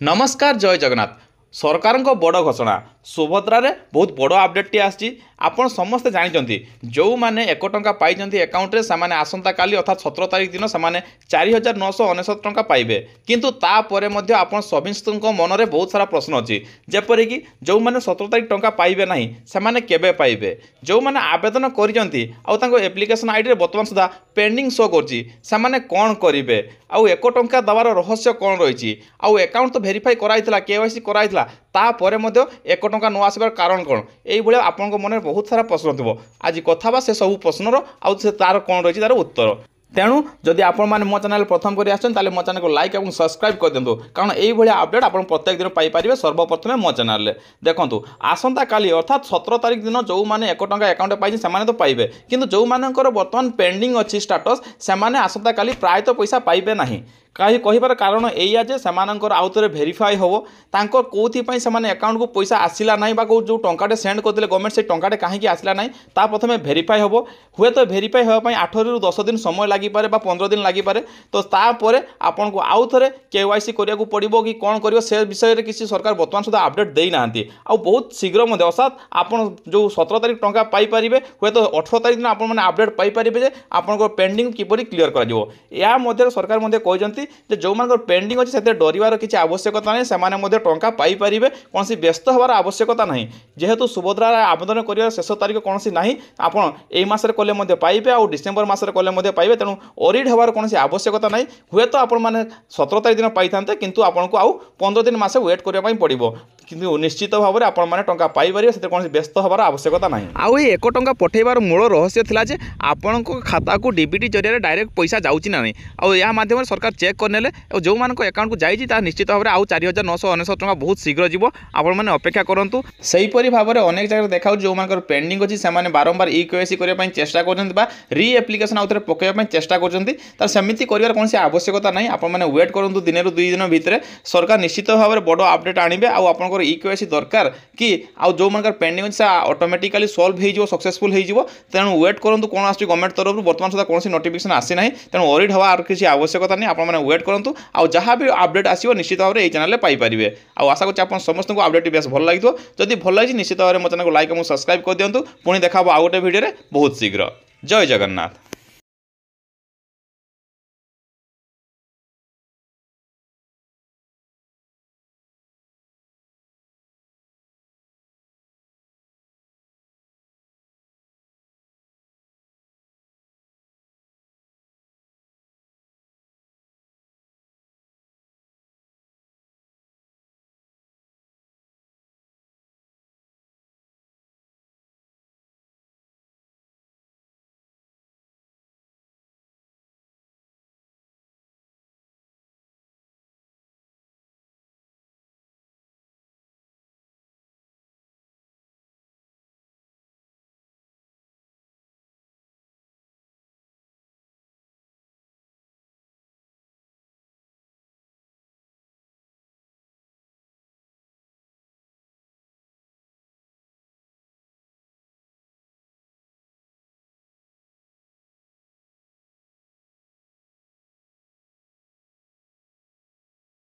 नमस्कार जय जगन्नाथ सरकार बड़ घोषणा सुभद्रार बहुत बड़ अपडेट आसी आपड़ समस्ते जानते जो मैंने 1 टंका पाई एकाउंटे से आसंता काली अर्थात 17 तारीख दिन से 4999 टंका पाइबे किंतु तापर आप समस्त मन में बहुत सारा प्रश्न अच्छी जेपरिक जो मैंने 17 तारीख टंका पाइबे ना से केबे पाइबे जो मैंने आवेदन कर एप्लिकेशन आईडी बर्तमान सुधा पेंडिंग शो कर कौन करेंगे आउ 1 टंका दबार रहस्य कौन रही आउ एकाउंट तो भेरीफाई कराइला केवाईसी कराइला तापर 1 टंका न आसबार कारण कौन ये आपंक मन में बहुत सारा प्रश्न थो आज कथा से सब प्रश्नर आउ से तार कौन रही तार उत्तर तेणु जदि आपण मैंने मो चैनल प्रथम कर आसछन मो चैनल को लाइक और सब्सक्राइब कर दिंतु कारण यही अपडेट आप प्रत्येक दिन पाइपर सर्वप्रथमे मो चैनल देखूँ आसंता काली अर्थात 17 तारीख दिन जो मैंने 1 टंका एकाउंट पाई से तो पाइबे किंतु जो मानकर बर्तमान पेंडिंग अच्छी स्टाटस से आसंता काली प्रायतः पैसा पाइबे नहीं कहीं कहिबार कारण एया जे सेमानंकर आउ थे भेरीफाई हम तांको कोथिपाई से अकाउंट को पैसा आसला ना जो टंकाटे सेंड करते गवर्नमेंट से टंकाटे कहीं आसला ना ता प्रथमे भेरीफाई हम हुए तो भेरीफाई होगापी 8 ରୁ 10 दिन समय लगिपे 15 दिन लगिपे तो तापर आपन को आउ थे केवाईसी करिया पड़ो कि कौन कर से विषय में किसी सरकार बर्तमान सुधा अपडेट देना आ बहुत शीघ्र अर्थात आप जो 17 तारीख टंका पाइपर हुए तो 18 तारीख दिन आपने अपडेट पाइपर आप पेंडिंग किपर क्लीयर कर सरकार कहते जो मान पेंडिंग अच्छी से डरबार किसी आवश्यकता नहीं से टंका पाइपर कौन व्यस्त हबार आवश्यकता नहीं जेहेतु सुभद्रा आवेदन कर शेष तारीख कौन ना आप मसरे कले पाइबे आ डिसेम्बर मसरे कले पाइबे तेणु ओरिड हबार कौन आवश्यकता नहीं हुए तो आप 17 तारीख दिन पाई था किंतु आपको आउ 15 दिन मसे वेट करने पड़ो किंतु निश्चित भाव में आपने टंका पाइपर से कौन व्यस्त हबार आवश्यकता नहीं आउ 1 टंका पठेबार मूल रहस्य थिला जे आपण खाता को डीबीटी जरिया डायरेक्ट पैसा जाउची ना नहीं आ या माध्यम सरकार चेक करने जो मान अकाउंट को जाइए निश्चित भाव में आउ 4999 टंका बहुत शीघ्र जीव आपण अपेक्षा करूँ सेहीपरी भाव में अनेक जगह देखा जो मान पेंडिंग अच्छी से बारंबार केवाईसी करने चेष्टा कर री एप्लिकेशन आउ थे पकड़ाई चेष्टा करमती कर कौन आवश्यकता नहीं आपने वेट करूँ दिन रू 2 दिन भितर सरकार निश्चित भाव में बड़ अपडेट आने आपर केवाईसी दरकार कि आउ जो मान पेंडिंग अच्छी ऑटोमेटिकली सॉल्व हो सक्सेसफुल हो तेणु वेट करूँ कौन आस गवर्नमेंट तरफ बर्तमान सुधा कौन नोटिफिकेशन आसी ना तेणु वरीड हवा किसी आवश्यकता नहीं आपने वेट करूँ आउ जहाँ भी अपडेट आसो निश्चित भाव में चैनल पाइपर आशा करूँ आप समस्त को अपडेट बेस भल लगे जदि भल लगी निश्चित भाव में मो चैनल को लाइक और सब्सक्राइब कर दिंतु पुणी देखा आउ गोटे भिडियो बहुत शीघ्र जय जगन्नाथ।